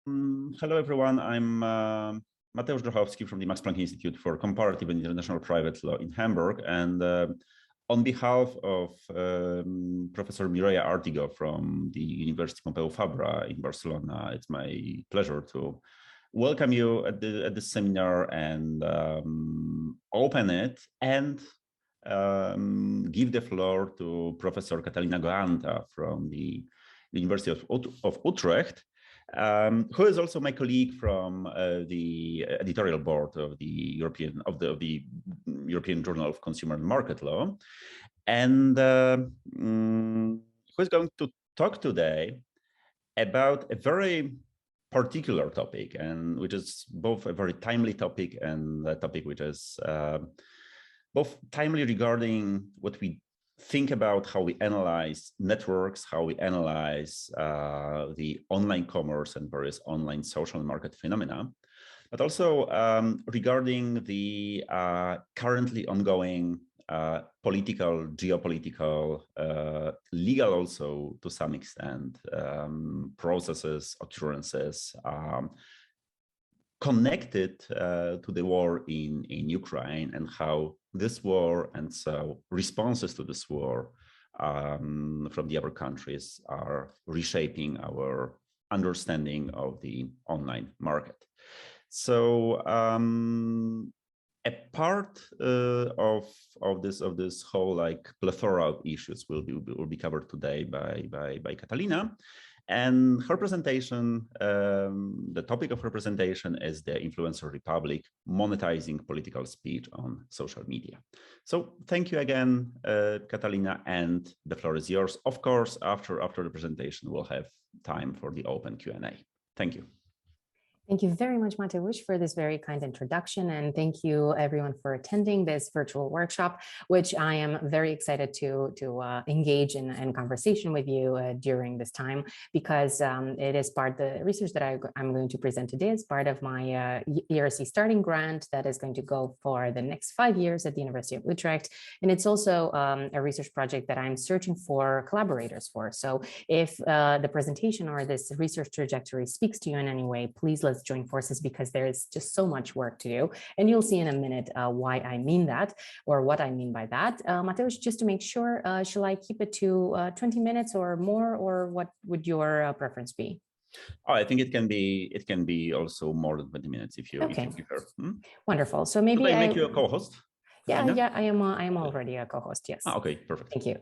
Hello, everyone. I'm Mateusz Grochowski from the Max Planck Institute for Comparative and International Private Law in Hamburg. And on behalf of Professor Mireia Artigo from the University Pompeu Fabra in Barcelona, it's my pleasure to welcome you at this seminar and open it and give the floor to Professor Catalina Goanta from the University of Utrecht, who is also my colleague from the editorial board of the European Journal of Consumer and Market Law, and who is going to talk today about a very particular topic, and which is both a very timely topic and a topic which is both timely regarding what we think about how we analyze networks, how we analyze the online commerce and various online social market phenomena, but also regarding the currently ongoing political, geopolitical, legal also to some extent, processes, occurrences connected to the war in Ukraine, and how this war and so responses to this war from the other countries are reshaping our understanding of the online market. So a part of this whole like plethora of issues will be covered today by Catalina. And her presentation, the topic of her presentation is the Influencer Republic, monetizing political speech on social media. So thank you again, Catalina, and the floor is yours. Of course, after the presentation, we'll have time for the open Q&A. Thank you. Thank you very much, Mateusz, for this very kind introduction. And thank you everyone for attending this virtual workshop, which I am very excited to engage in conversation with you during this time, because it is part, the research that I'm going to present today is part of my ERC starting grant that is going to go for the next 5 years at the University of Utrecht. And it's also a research project that I'm searching for collaborators for. So if the presentation or this research trajectory speaks to you in any way, please let's join forces, because there is just so much work to do. And you'll see in a minute why I mean that, or what I mean by that. Mateusz, just to make sure, shall I keep it to 20 minutes or more, or what would your preference be? Oh, I think it can be also more than 20 minutes if you, okay. if you prefer. Wonderful. So maybe I make you a co-host? Yeah, I am already a co-host, yes. Okay, perfect. Thank you.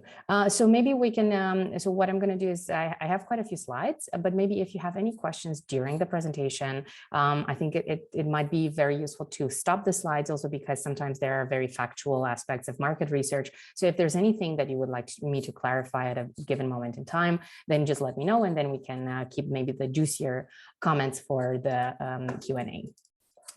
So maybe we can, so what I'm going to do is I have quite a few slides, but maybe if you have any questions during the presentation, I think it might be very useful to stop the slides also, because sometimes there are very factual aspects of market research. So if there's anything that you would like me to clarify at a given moment in time, then just let me know, and then we can keep maybe the juicier comments for the Q&A.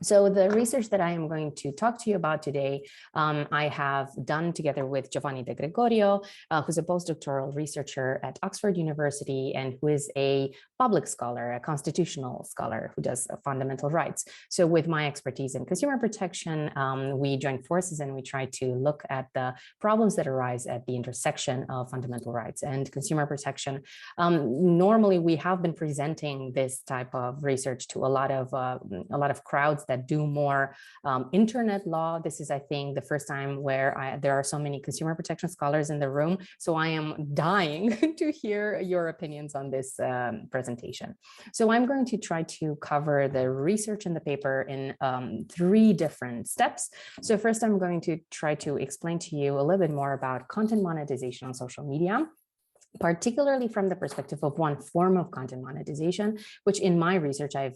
So the research that I am going to talk to you about today, I have done together with Giovanni De Gregorio, who's a postdoctoral researcher at Oxford University and who is a public scholar, a constitutional scholar who does fundamental rights. So with my expertise in consumer protection, we joined forces and we try to look at the problems that arise at the intersection of fundamental rights and consumer protection. Normally, we have been presenting this type of research to a lot of crowds that do more internet law. This is, I think, the first time where there are so many consumer protection scholars in the room. So I am dying to hear your opinions on this presentation. So I'm going to try to cover the research in the paper in 3 different steps. So first, I'm going to try to explain to you a little bit more about content monetization on social media, particularly from the perspective of one form of content monetization, which in my research I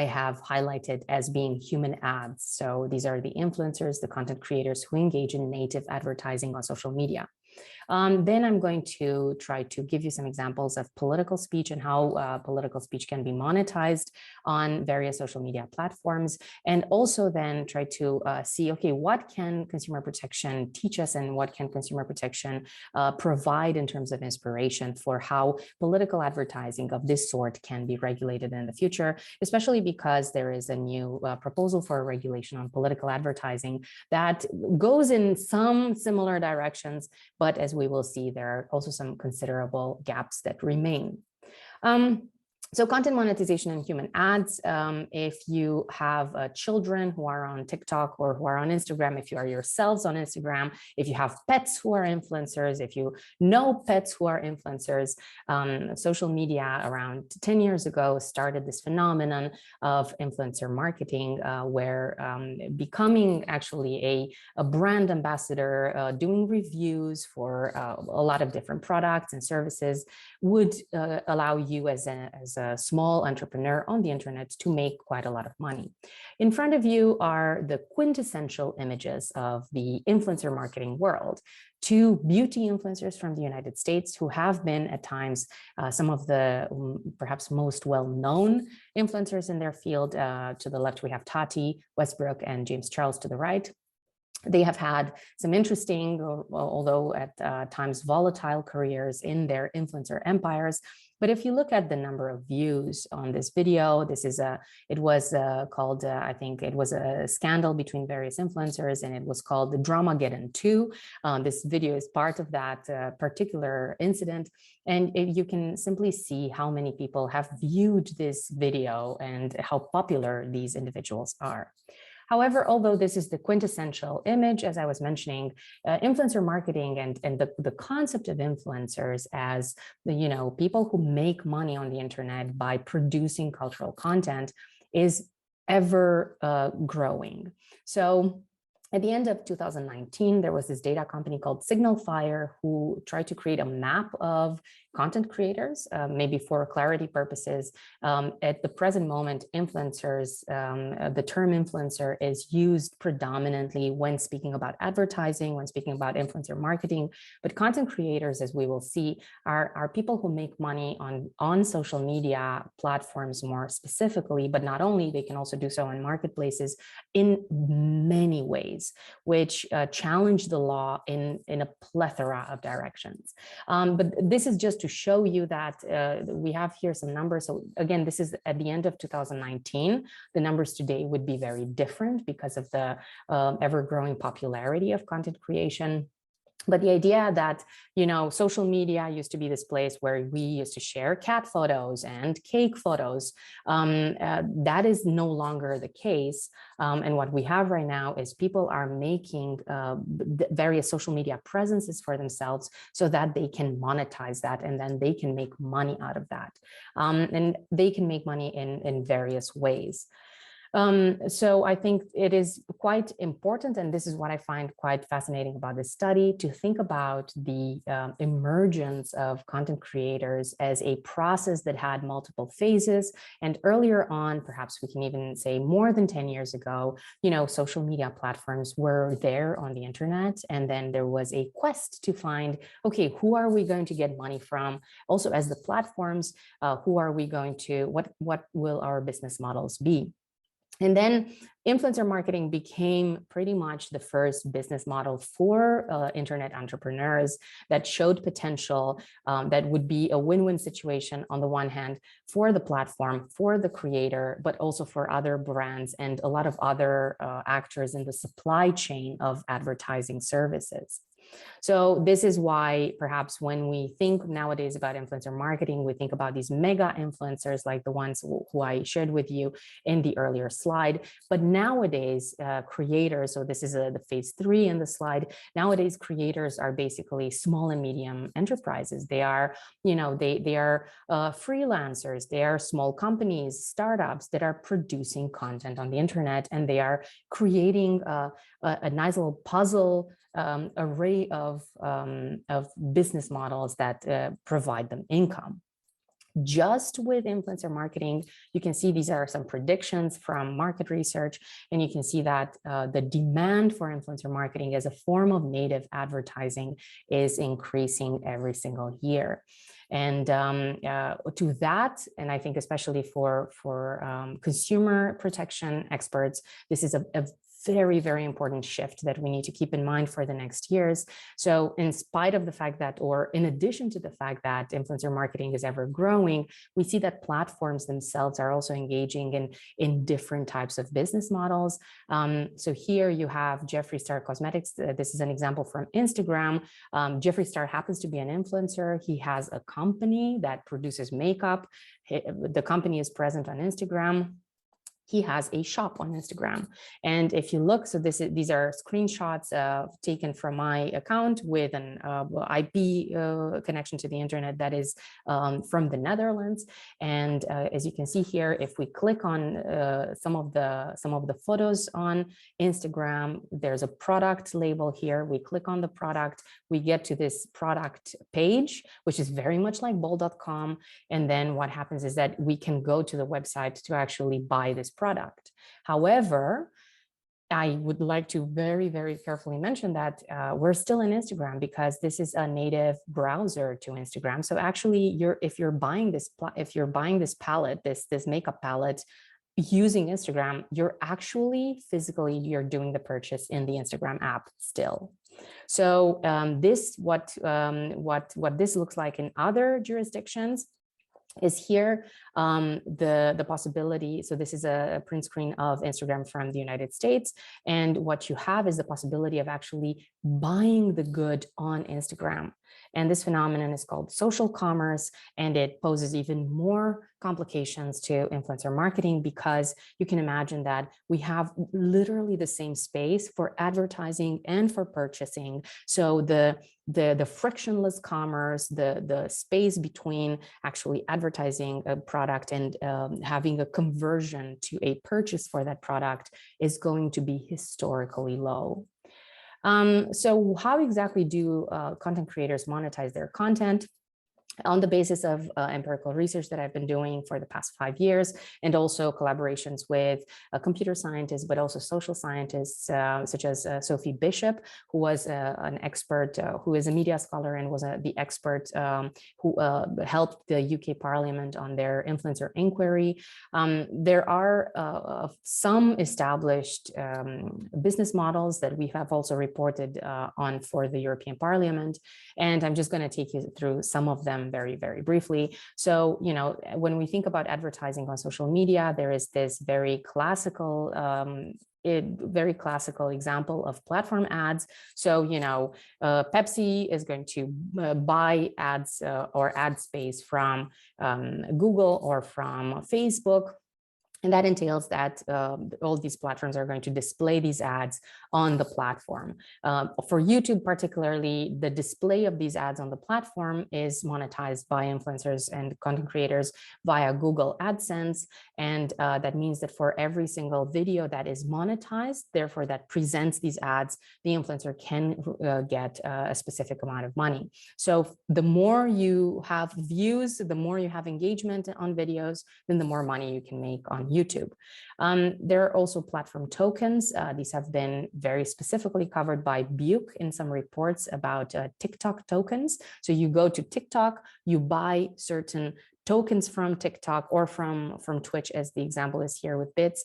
have highlighted as being human ads. So these are the influencers, the content creators who engage in native advertising on social media. Then I'm going to try to give you some examples of political speech and how political speech can be monetized on various social media platforms, and also then try to see, okay, what can consumer protection teach us and what can consumer protection provide in terms of inspiration for how political advertising of this sort can be regulated in the future, especially because there is a new proposal for a regulation on political advertising that goes in some similar directions, but as we will see, there are also some considerable gaps that remain. So content monetization and human ads, if you have children who are on TikTok or who are on Instagram, if you are yourselves on Instagram, if you have pets who are influencers, if you know pets who are influencers, social media around 10 years ago started this phenomenon of influencer marketing, where becoming actually a brand ambassador, doing reviews for a lot of different products and services would allow you as a small entrepreneur on the internet to make quite a lot of money. In front of you are the quintessential images of the influencer marketing world. Two beauty influencers from the United States who have been at times some of the perhaps most well-known influencers in their field. To the left, we have Tati Westbrook and James Charles to the right. They have had some interesting, although at times volatile careers in their influencer empires. But if you look at the number of views on this video, this is it was called, I think it was a scandal between various influencers, and it was called the Dramageddon 2. This video is part of that particular incident. And you can simply see how many people have viewed this video and how popular these individuals are. However, although this is the quintessential image, as I was mentioning, influencer marketing and the concept of influencers as people who make money on the internet by producing cultural content is ever growing. So at the end of 2019, there was this data company called Signal Fire who tried to create a map of content creators, maybe for clarity purposes. At the present moment, influencers, the term influencer is used predominantly when speaking about advertising, when speaking about influencer marketing, but content creators, as we will see, are people who make money on social media platforms more specifically, but not only, they can also do so in marketplaces in many ways, which challenge the law in a plethora of directions. But this is just to show you that we have here some numbers. So again, this is at the end of 2019. The numbers today would be very different because of the ever-growing popularity of content creation. But the idea that, social media used to be this place where we used to share cat photos and cake photos, that is no longer the case. And what we have right now is people are making various social media presences for themselves so that they can monetize that, and then they can make money out of that. And they can make money in various ways. So I think it is quite important, and this is what I find quite fascinating about this study, to think about the emergence of content creators as a process that had multiple phases. And earlier on, perhaps we can even say more than 10 years ago, social media platforms were there on the internet, and then there was a quest to find, okay, who are we going to get money from? Also, as the platforms, who are we going to, what will our business models be? And then influencer marketing became pretty much the first business model for internet entrepreneurs that showed potential, that would be a win-win situation on the one hand for the platform, for the creator, but also for other brands and a lot of other actors in the supply chain of advertising services. So this is why perhaps when we think nowadays about influencer marketing, we think about these mega influencers like the ones who I shared with you in the earlier slide. But nowadays, creators, so this is the phase 3 in the slide, nowadays creators are basically small and medium enterprises. They are, they are freelancers, they are small companies, startups that are producing content on the internet, and they are creating a nice little puzzle array of business models that provide them income. Just with influencer marketing, you can see these are some predictions from market research, and you can see that the demand for influencer marketing as a form of native advertising is increasing every single year. And to that, and I think especially for consumer protection experts, this is a very, very important shift that we need to keep in mind for the next years. So in spite of the fact that, or in addition to the fact that influencer marketing is ever growing, we see that platforms themselves are also engaging in different types of business models. So here you have Jeffree Star Cosmetics. This is an example from Instagram. Jeffree Star happens to be an influencer. He has a company that produces makeup. The company is present on Instagram. He has a shop on Instagram. And if you look, so these are screenshots taken from my account with an IP connection to the internet that is from the Netherlands. And as you can see here, if we click on some of the photos on Instagram, there's a product label here. We click on the product, we get to this product page, which is very much like bol.com. And then what happens is that we can go to the website to actually buy this product. However, I would like to very, very carefully mention that we're still in Instagram because this is a native browser to Instagram. So actually, if you're buying this palette, this makeup palette using Instagram, you're actually physically doing the purchase in the Instagram app still. So what this looks like in other jurisdictions is here the possibility. So this is a print screen of Instagram from the United States. And what you have is the possibility of actually buying the good on Instagram. And this phenomenon is called social commerce, and it poses even more complications to influencer marketing because you can imagine that we have literally the same space for advertising and for purchasing. So the frictionless commerce, the space between actually advertising a product and having a conversion to a purchase for that product is going to be historically low. So how exactly do content creators monetize their content? On the basis of empirical research that I've been doing for the past 5 years, and also collaborations with computer scientists, but also social scientists, such as Sophie Bishop, who was an expert, who is a media scholar and was the expert who helped the UK Parliament on their influencer inquiry. There are some established business models that we have also reported on for the European Parliament, and I'm just going to take you through some of them very, very briefly. So, when we think about advertising on social media, there is this very classical example of platform ads. So, Pepsi is going to buy ads or ad space from Google or from Facebook. And that entails that all these platforms are going to display these ads on the platform. For YouTube particularly, the display of these ads on the platform is monetized by influencers and content creators via Google AdSense. And that means that for every single video that is monetized, therefore that presents these ads, the influencer can get a specific amount of money. So the more you have views, the more you have engagement on videos, then the more money you can make on YouTube. There are also platform tokens. These have been very specifically covered by Buke in some reports about TikTok tokens. So you go to TikTok, you buy certain tokens from TikTok or from Twitch, as the example is here with Bits.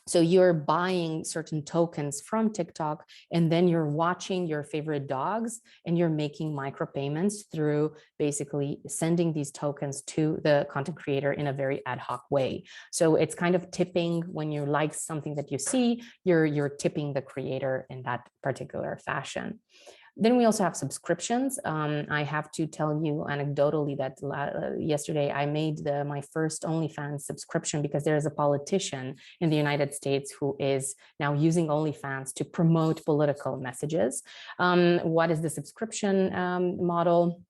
So you're buying certain tokens from TikTok, and then you're watching your favorite dogs, and you're making micropayments through basically sending these tokens to the content creator in a very ad hoc way. So it's kind of tipping. When you like something that you see, you're tipping the creator in that particular fashion. Then we also have subscriptions. I have to tell you anecdotally that yesterday I made my first OnlyFans subscription because there is a politician in the United States who is now using OnlyFans to promote political messages. What is the subscription model?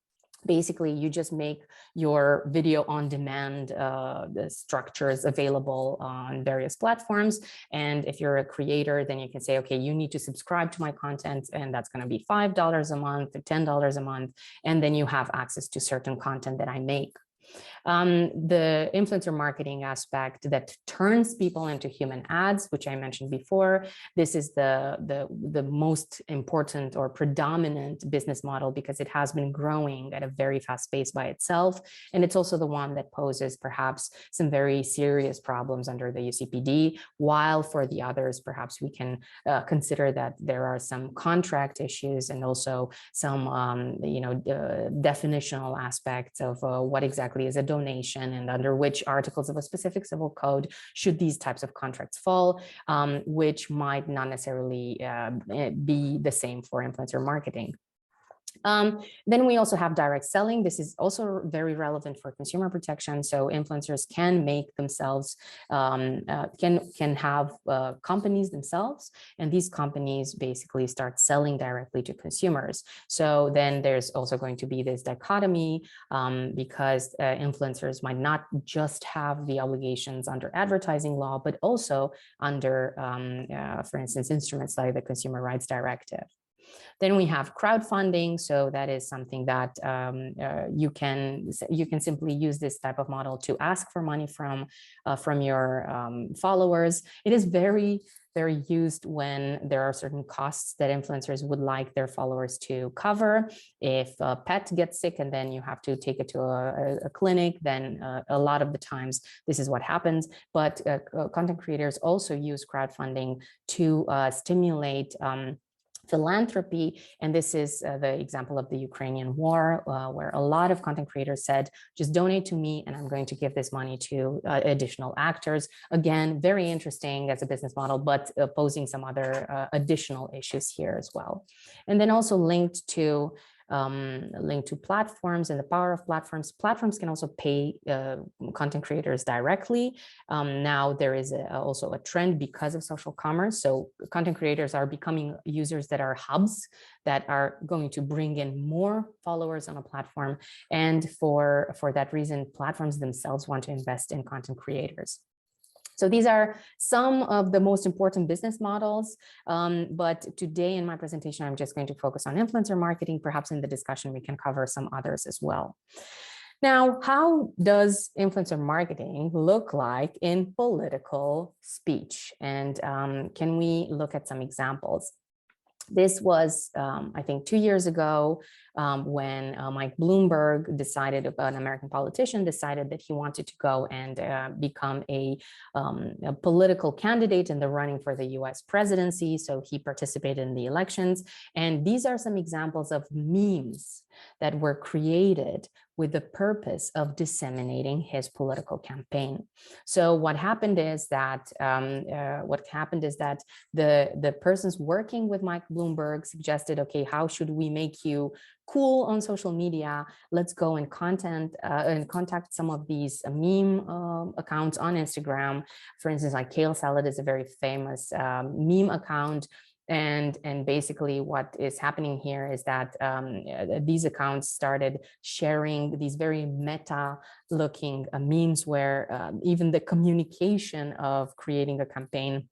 Basically, you just make your video on demand structures available on various platforms. And if you're a creator, then you can say, okay, you need to subscribe to my content, and that's going to be $5 a month or $10 a month. And then you have access to certain content that I make. The influencer marketing aspect that turns people into human ads, which I mentioned before, this is the most important or predominant business model because it has been growing at a very fast pace by itself. And it's also the one that poses perhaps some very serious problems under the UCPD, while for the others, perhaps we can consider that there are some contract issues and also some definitional aspects of what exactly is a donation and under which articles of a specific civil code should these types of contracts fall, which might not necessarily be the same for influencer marketing. Then we also have direct selling. This is also very relevant for consumer protection. So influencers can make themselves, can have companies themselves, and these companies basically start selling directly to consumers. So then there's also going to be this dichotomy because influencers might not just have the obligations under advertising law, but also under, for instance, instruments like the Consumer Rights Directive. Then we have crowdfunding. So that is something that you can simply use this type of model to ask for money from your followers. It is very used when there are certain costs that influencers would like their followers to cover. If a pet gets sick and then you have to take it to a clinic, then a lot of the times this is what happens. But content creators also use crowdfunding to stimulate philanthropy. And this is the example of the Ukrainian war, where a lot of content creators said, just donate to me and I'm going to give this money to additional actors. Again, very interesting as a business model, but posing some other additional issues here as well. And then also linked to platforms and the power of platforms. Platforms can also pay content creators directly. Now there is also a trend because of social commerce. So content creators are becoming users that are hubs that are going to bring in more followers on a platform. And for that reason, platforms themselves want to invest in content creators. So these are some of the most important business models, but today in my presentation, I'm just going to focus on influencer marketing. Perhaps in the discussion, we can cover some others as well. Now, how does influencer marketing look like in political speech? And can we look at some examples? This was, I think, 2 years ago when Mike Bloomberg decided, an American politician decided that he wanted to go and become a political candidate in the running for the US presidency. So he participated in the elections. And these are some examples of memes that were created with the purpose of disseminating his political campaign. So what happened is that the persons working with Mike Bloomberg suggested, okay, how should we make you cool on social media? Let's go and contact some of these meme accounts on Instagram. For instance, like Kale Salad is a very famous meme account. And basically what is happening here is that these accounts started sharing these very meta looking memes where even the communication of creating a campaign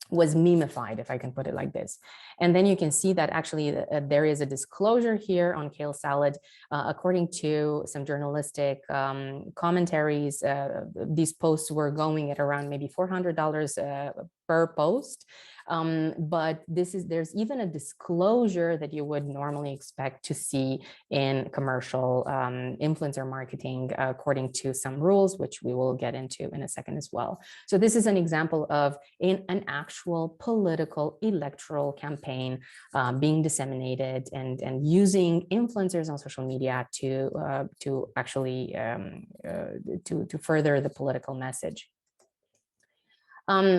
was memified, if I can put it like this. And then you can see that actually there is a disclosure here on Kale Salad. According to some journalistic commentaries, these posts were going at around maybe $400 per post. But there's even a disclosure that you would normally expect to see in commercial influencer marketing, according to some rules, which we will get into in a second as well. So this is an example of an actual political electoral campaign being disseminated and using influencers on social media to actually to further the political message.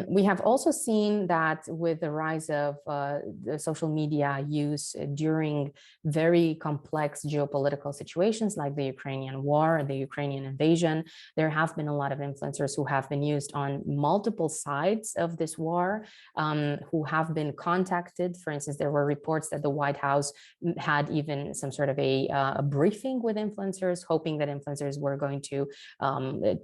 We have also seen that with the rise of the social media use during very complex geopolitical situations like the Ukrainian war, the Ukrainian invasion, there have been a lot of influencers who have been used on multiple sides of this war, who have been contacted. For instance, there were reports that the White House had even some sort of a briefing with influencers, hoping that influencers were going to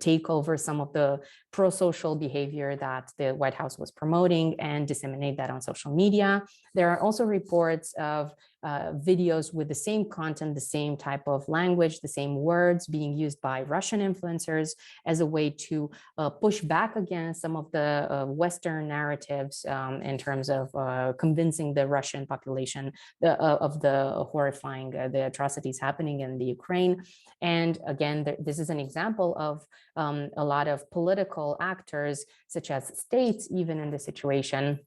take over some of the pro-social behavior that the White House was promoting and disseminate that on social media. There are also reports of videos with the same content, the same type of language, the same words being used by Russian influencers as a way to push back against some of the Western narratives in terms of convincing the Russian population of the horrifying, the atrocities happening in the Ukraine. And again, this is an example of a lot of political actors, such as states, even in this situation,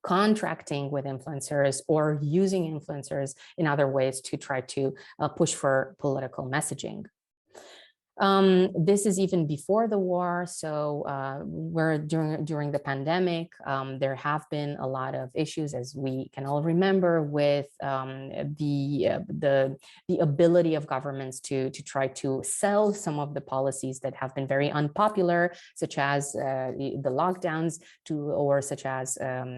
contracting with influencers or using influencers in other ways to try to push for political messaging. This is even before the war, so where during the pandemic, there have been a lot of issues, as we can all remember, with the ability of governments to try to sell some of the policies that have been very unpopular, such as the lockdowns, or such as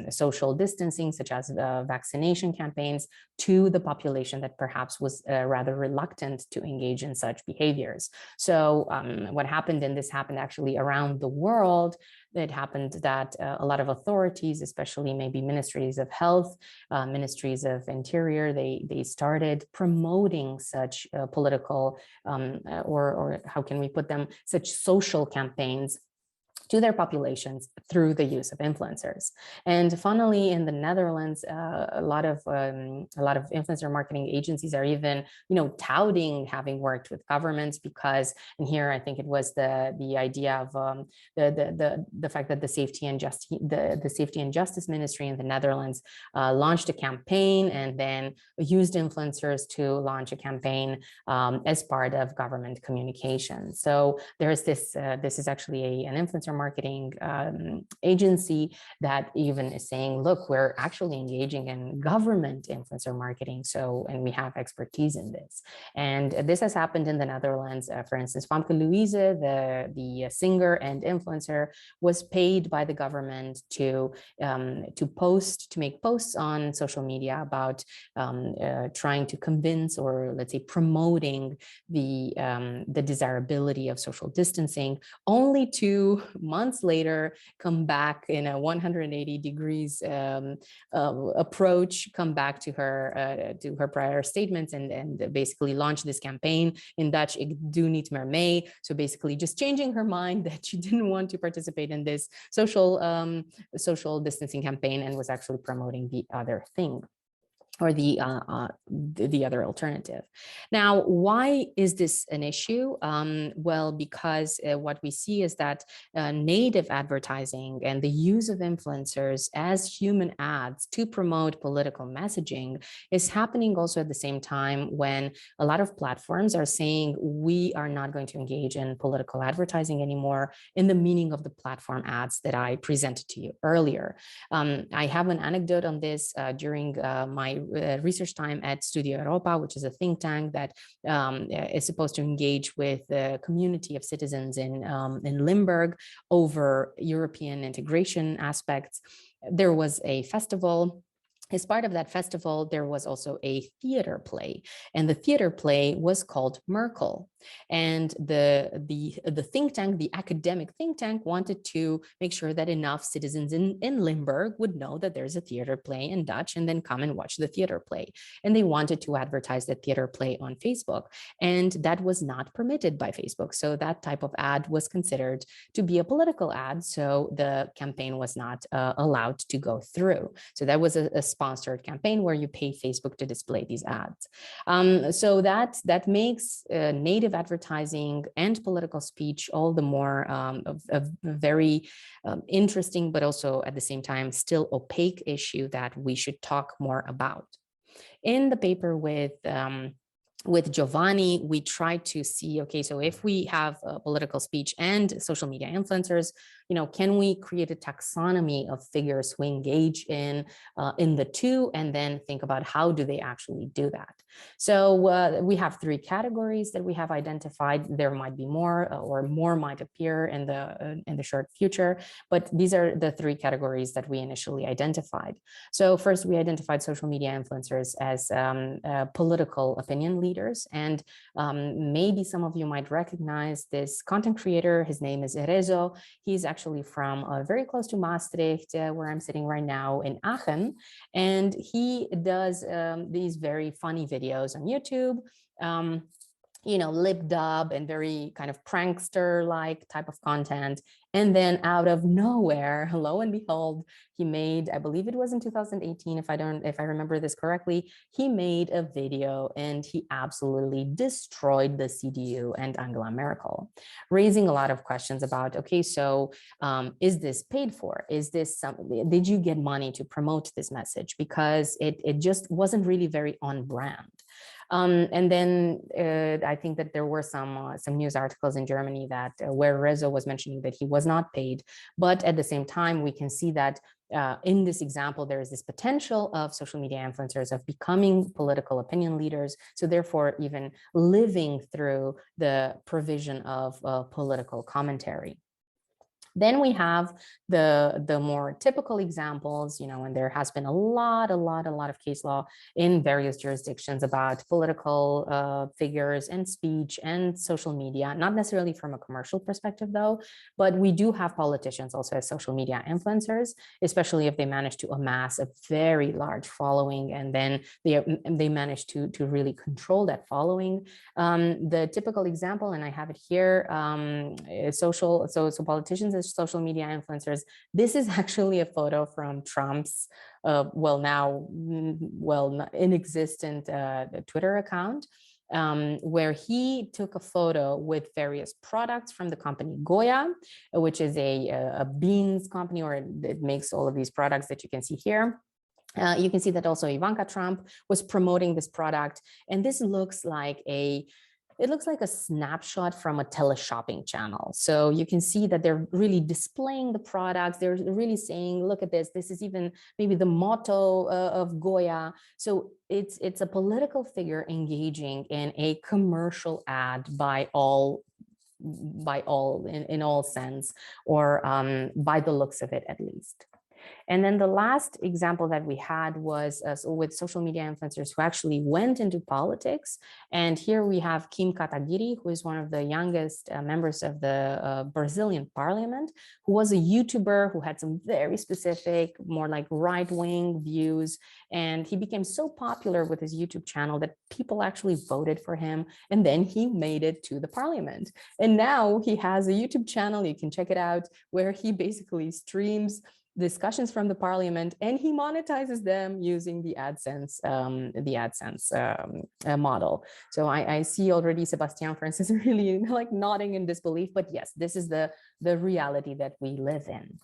social distancing, such as vaccination campaigns, to the population that perhaps was rather reluctant to engage in such behaviors. So what happened, and this happened actually around the world, it happened that a lot of authorities, especially maybe ministries of health, ministries of interior, they started promoting such political, or how can we put them, such social campaigns to their populations through the use of influencers. And funnily, in the Netherlands, a lot of influencer marketing agencies are even, touting having worked with governments, because, and here I think it was the idea of the fact that the Safety and Justice Ministry in the Netherlands launched a campaign and then used influencers to launch a campaign as part of government communication. So there's this. This is actually an influencer marketing agency that even is saying, look, we're actually engaging in government influencer marketing, and we have expertise in this. And this has happened in the Netherlands. For instance, Famke Louise, the singer and influencer, was paid by the government to make posts on social media about trying to convince, or let's say promoting, the desirability of social distancing, only to months later come back in a 180 degrees approach, come back to her prior statements, and basically launch this campaign in Dutch, "Ik doe niet meer mee." So basically just changing her mind that she didn't want to participate in this social distancing campaign, and was actually promoting the other thing, or the other alternative. Now, why is this an issue? Well, because what we see is that native advertising and the use of influencers as human ads to promote political messaging is happening also at the same time when a lot of platforms are saying, we are not going to engage in political advertising anymore in the meaning of the platform ads that I presented to you earlier. I have an anecdote on this during my research time at Studio Europa, which is a think tank that is supposed to engage with the community of citizens in Limburg over European integration aspects. There was a festival. As part of that festival, there was also a theater play, and the theater play was called Merkel. And the think tank, the academic think tank, wanted to make sure that enough citizens in Limburg would know that there's a theater play in Dutch, and then come and watch the theater play. And they wanted to advertise the theater play on Facebook, and that was not permitted by Facebook. So that type of ad was considered to be a political ad, so the campaign was not allowed to go through. So that was a sponsored campaign where you pay Facebook to display these ads. So that makes native advertising and political speech all the more a very interesting, but also at the same time still opaque issue that we should talk more about. In the paper with Giovanni, we try to see, okay, so if we have political speech and social media influencers, can we create a taxonomy of figures who engage in the two, and then think about how do they actually do that? So we have three categories that we have identified. There might be more, or more might appear in the short future, but these are the three categories that we initially identified. So first, we identified social media influencers as political opinion leaders, and maybe some of you might recognize this content creator. His name is Rezo. He's actually from very close to Maastricht, where I'm sitting right now in Aachen, and he does these very funny videos on YouTube, you know, lip dub and very kind of prankster-like type of content. And then out of nowhere, lo and behold, he made, I believe it was in 2018, if I remember this correctly, he made a video and he absolutely destroyed the CDU and Angela Merkel, raising a lot of questions about, okay, so is this paid for? Is this something, did you get money to promote this message? Because it just wasn't really very on brand. And then I think that there were some news articles in Germany that where Rezo was mentioning that he was not paid, but at the same time, we can see that in this example, there is this potential of social media influencers of becoming political opinion leaders. So therefore, even living through the provision of political commentary. Then we have the more typical examples, you know, and there has been a lot of case law in various jurisdictions about political figures and speech and social media, not necessarily from a commercial perspective though, but we do have politicians also as social media influencers, especially if they manage to amass a very large following and then they manage to really control that following. The typical example, and I have it here, so politicians as social media influencers. This is actually a photo from Trump's, now inexistent Twitter account, where he took a photo with various products from the company Goya, which is a beans company, or it makes all of these products that you can see here. You can see that also Ivanka Trump was promoting this product, and this looks like a snapshot from a teleshopping channel. So you can see that they're really displaying the products. They're really saying, look at this. This is even maybe the motto of Goya. So it's a political figure engaging in a commercial ad by all in all sense, or by the looks of it at least. And then the last example that we had was with social media influencers who actually went into politics. And here we have Kim Kataguiri, who is one of the youngest members of the Brazilian parliament, who was a YouTuber who had some very specific, more like right-wing views. And he became so popular with his YouTube channel that people actually voted for him. And then he made it to the parliament. And now he has a YouTube channel, you can check it out, where he basically streams discussions from the parliament, and he monetizes them using the AdSense model. So I see already Sebastian, for instance, really like nodding in disbelief, but yes, this is the reality that we live in.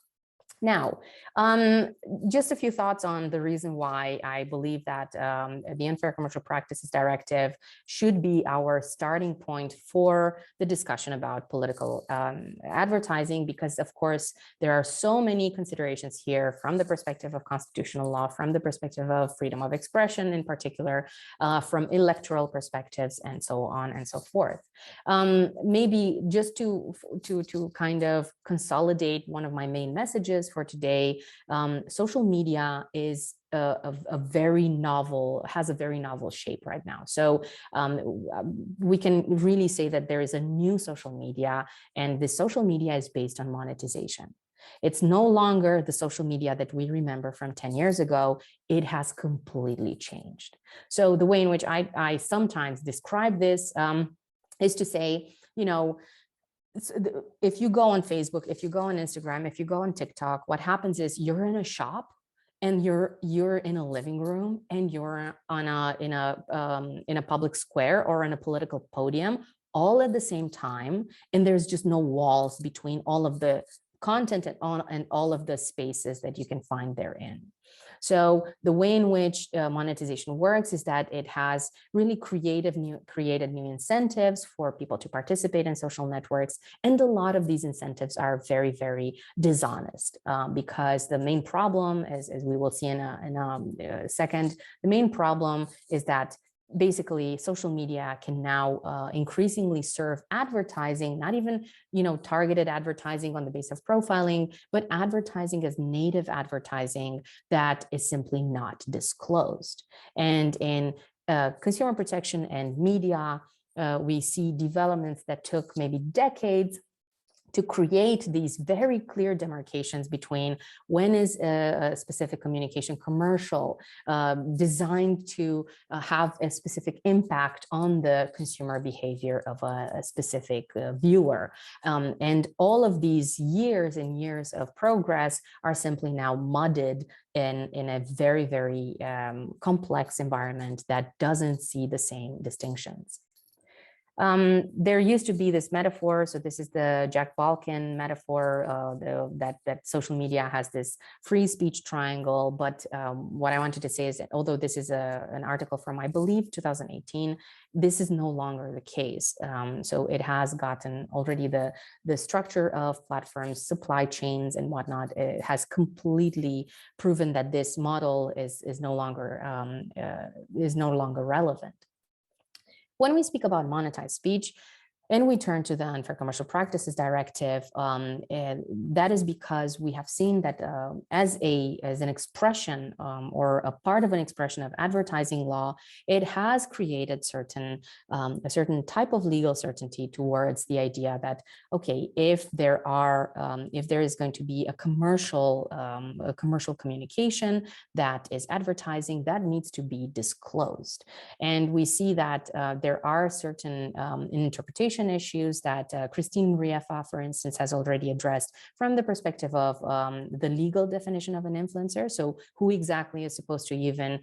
Now, just a few thoughts on the reason why I believe that the Unfair Commercial Practices Directive should be our starting point for the discussion about political advertising, because of course, there are so many considerations here from the perspective of constitutional law, from the perspective of freedom of expression in particular, from electoral perspectives, and so on and so forth. Maybe just to kind of consolidate one of my main messages for today, social media is has a very novel shape right now. So we can really say that there is a new social media, and this social media is based on monetization. It's no longer the social media that we remember from 10 years ago. It has completely changed. So the way in which I sometimes describe this is to say, you know, if you go on Facebook, if you go on Instagram, if you go on TikTok, what happens is you're in a shop and you're in a living room and you're on in a public square or in a political podium all at the same time, and there's just no walls between all of the content and all of the spaces that you can find therein. So the way in which monetization works is that it has really created new incentives for people to participate in social networks. And a lot of these incentives are very, very dishonest because the main problem, as we will see in a second, the main problem is that basically social media can now increasingly serve advertising, not even, targeted advertising on the basis of profiling, but advertising as native advertising that is simply not disclosed. And in consumer protection and media, we see developments that took maybe decades to create these very clear demarcations between when is a specific communication commercial designed to have a specific impact on the consumer behavior of a specific viewer. And all of these years and years of progress are simply now mudded in a very, very complex environment that doesn't see the same distinctions. There used to be this metaphor, so this is the Jack Balkin metaphor, that social media has this free speech triangle, but what I wanted to say is that although this is an article from, I believe, 2018, this is no longer the case. So it has gotten already the structure of platforms, supply chains and whatnot, it has completely proven that this model is no longer relevant. When we speak about monetized speech, and we turn to the Unfair Commercial Practices Directive, and that is because we have seen that as an expression or a part of an expression of advertising law, it has created a certain type of legal certainty towards the idea that, okay, if there is going to be a commercial communication that is advertising, that needs to be disclosed. And we see that there are certain interpretations issues that Christine Riefa, for instance, has already addressed from the perspective of the legal definition of an influencer. So who exactly is supposed to even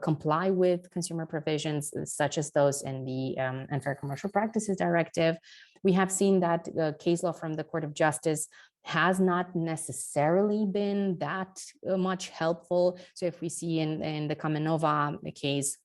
comply with consumer provisions such as those in the Unfair Commercial Practices Directive. We have seen that case law from the Court of Justice has not necessarily been that much helpful. So if we see in the Kamenova case,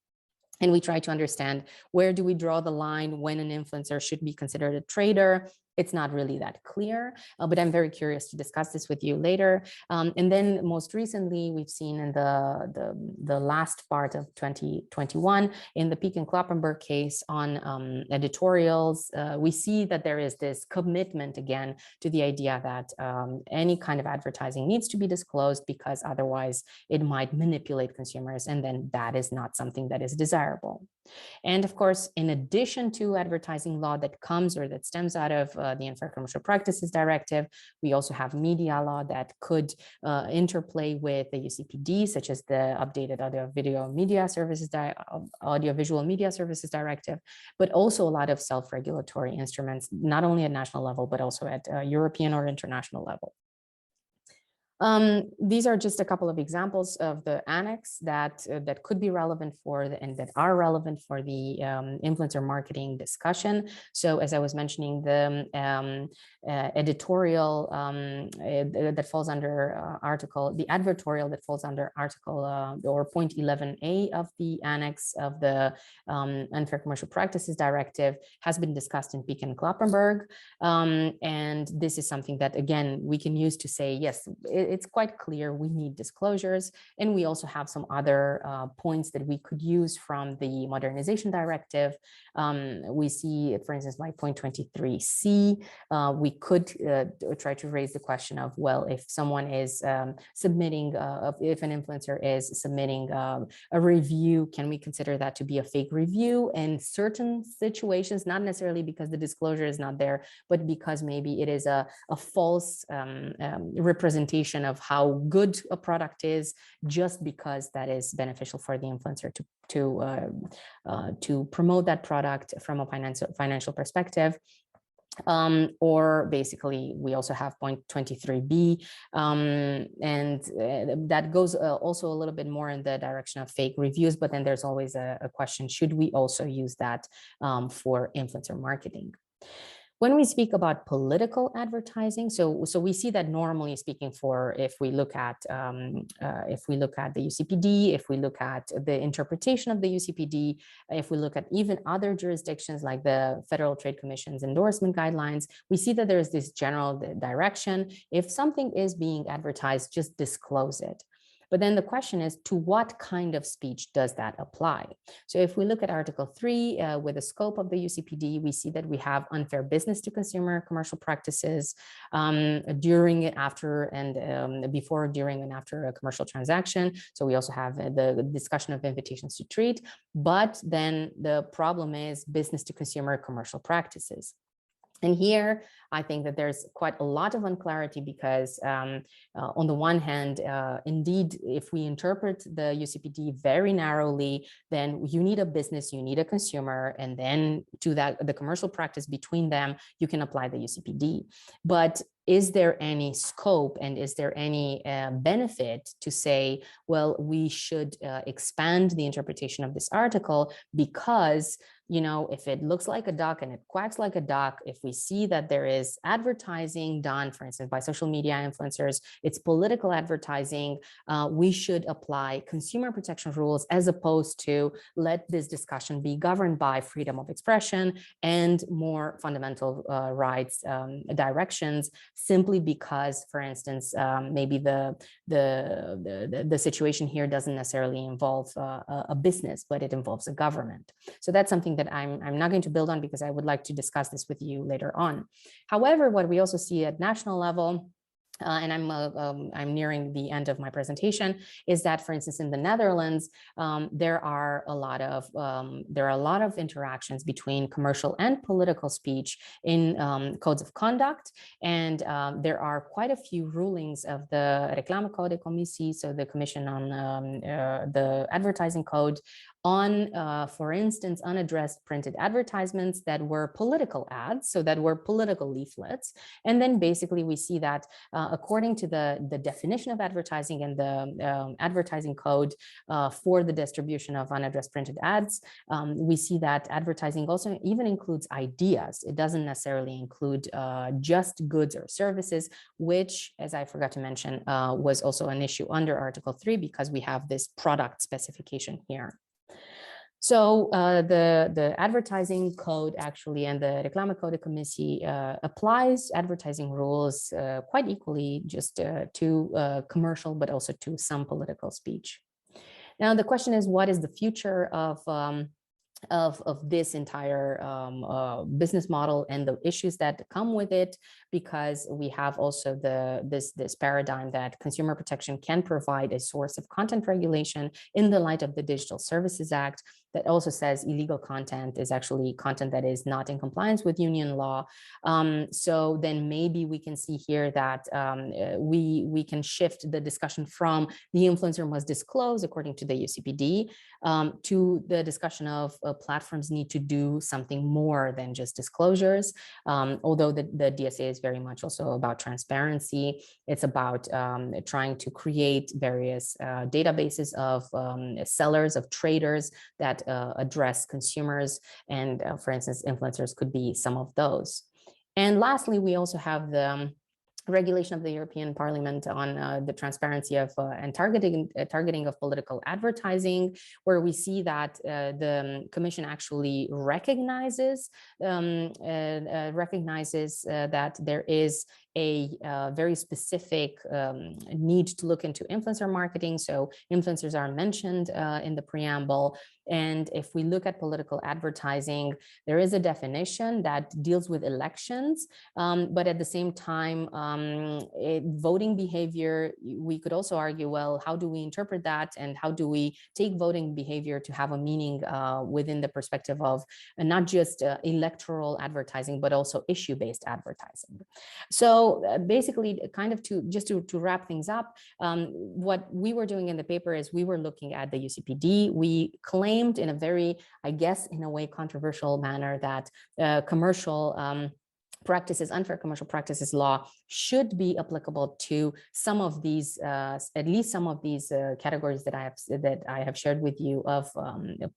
and we try to understand where do we draw the line when an influencer should be considered a trader, it's not really that clear, but I'm very curious to discuss this with you later. And then most recently, we've seen in the last part of 2021, in the Peek and Kloppenburg case on editorials, we see that there is this commitment again to the idea that any kind of advertising needs to be disclosed because otherwise it might manipulate consumers, and then that is not something that is desirable. And of course, in addition to advertising law that comes or that stems out of the Unfair Commercial Practices Directive, we also have media law that could interplay with the UCPD, such as the updated Audiovisual Media Services Directive, but also a lot of self-regulatory instruments, not only at national level, but also at European or international level. These are just a couple of examples of the annex that could be relevant and that are relevant for the influencer marketing discussion. So as I was mentioning, the editorial that falls under the advertorial that falls under article or point 11A of the annex of the Unfair Commercial Practices Directive has been discussed in Peek and Kloppenburg. And this is something that, again, we can use to say, yes, it's quite clear we need disclosures. And we also have some other points that we could use from the Modernization Directive. We see, for instance, like point 23C, we could try to raise the question of, well, if someone is submitting, if an influencer is submitting a review, can we consider that to be a fake review in certain situations, not necessarily because the disclosure is not there, but because maybe it is a false representation of how good a product is, just because that is beneficial for the influencer to promote that product from a financial perspective. Or basically, we also have point 23B, and that goes also a little bit more in the direction of fake reviews, but then there's always a question, should we also use that for influencer marketing? When we speak about political advertising, so we see that normally speaking, if we look at the UCPD, if we look at the interpretation of the UCPD, if we look at even other jurisdictions like the Federal Trade Commission's endorsement guidelines, we see that there's this general direction. If something is being advertised, just disclose it. But then the question is, to what kind of speech does that apply? So if we look at Article 3 with the scope of the UCPD, we see that we have unfair business to consumer commercial practices during, after, and before, during, and after a commercial transaction. So we also have the discussion of invitations to treat. But then the problem is business to consumer commercial practices. And here, I think that there's quite a lot of unclarity because on the one hand, indeed, if we interpret the UCPD very narrowly, then you need a business, you need a consumer, and then to that, the commercial practice between them, you can apply the UCPD. But is there any scope and is there any benefit to say, well, we should expand the interpretation of this article because, you know, if it looks like a duck and it quacks like a duck, if we see that there is advertising done, for instance, by social media influencers, it's political advertising, we should apply consumer protection rules as opposed to let this discussion be governed by freedom of expression and more fundamental rights directions, simply because, for instance, maybe the situation here doesn't necessarily involve a business, but it involves a government. So that's something that I'm not going to build on because I would like to discuss this with you later on. However, what we also see at national level, and I'm nearing the end of my presentation, is that, for instance, in the Netherlands, there are a lot of interactions between commercial and political speech in codes of conduct, and there are quite a few rulings of the Reclamecodecommissie, so the Commission on the Advertising Code, on, for instance, unaddressed printed advertisements that were political ads, so that were political leaflets, and then basically we see that according to the definition of advertising and the advertising code for the distribution of unaddressed printed ads, we see that advertising also even includes ideas. It doesn't necessarily include just goods or services, which, as I forgot to mention, was also an issue under Article 3 because we have this product specification here. So the advertising code actually and the Reclamecodecommissie applies advertising rules quite equally just to commercial, but also to some political speech. Now, the question is, what is the future of this entire business model and the issues that come with it, because we have also this paradigm that consumer protection can provide a source of content regulation in the light of the Digital Services Act that also says illegal content is actually content that is not in compliance with union law. So then maybe we can see here that we can shift the discussion from the influencer must disclose according to the UCPD to the discussion of platforms need to do something more than just disclosures. Although the DSA is very much also about transparency. It's about trying to create various databases of sellers, of traders that address consumers. And for instance, influencers could be some of those. And lastly, we also have the regulation of the European Parliament on the transparency of and targeting of political advertising, where we see that the Commission actually recognizes that there is a very specific need to look into influencer marketing. So influencers are mentioned in the preamble. And if we look at political advertising, there is a definition that deals with elections, but at the same time, voting behavior, we could also argue, well, how do we interpret that? And how do we take voting behavior to have a meaning within the perspective of not just electoral advertising, but also issue-based advertising? So basically, kind of to wrap things up, what we were doing in the paper is we were looking at the UCPD. We claimed in a very, I guess, in a way controversial manner that commercial practices, unfair commercial practices law should be applicable to some of these, at least some of these categories that I have shared with you of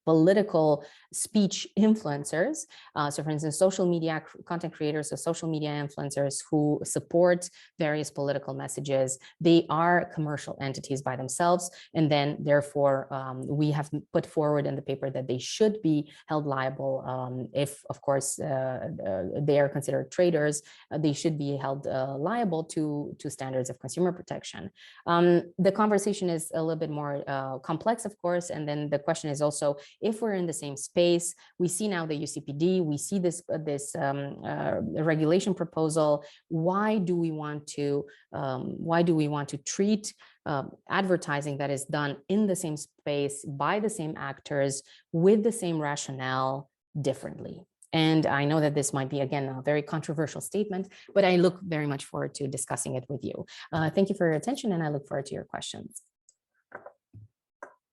political speech influencers. So for instance, social media content creators, so social media influencers who support various political messages, they are commercial entities by themselves. And then therefore, we have put forward in the paper that they should be held liable if, of course, they are considered traders, they should be held liable to standards of consumer protection. The conversation is a little bit more complex, of course, and then the question is also, if we're in the same space, we see now the UCPD, we see this regulation proposal. Why do we want to treat advertising that is done in the same space by the same actors with the same rationale differently? And I know that this might be, again, a very controversial statement, but I look very much forward to discussing it with you. Thank you for your attention, and I look forward to your questions.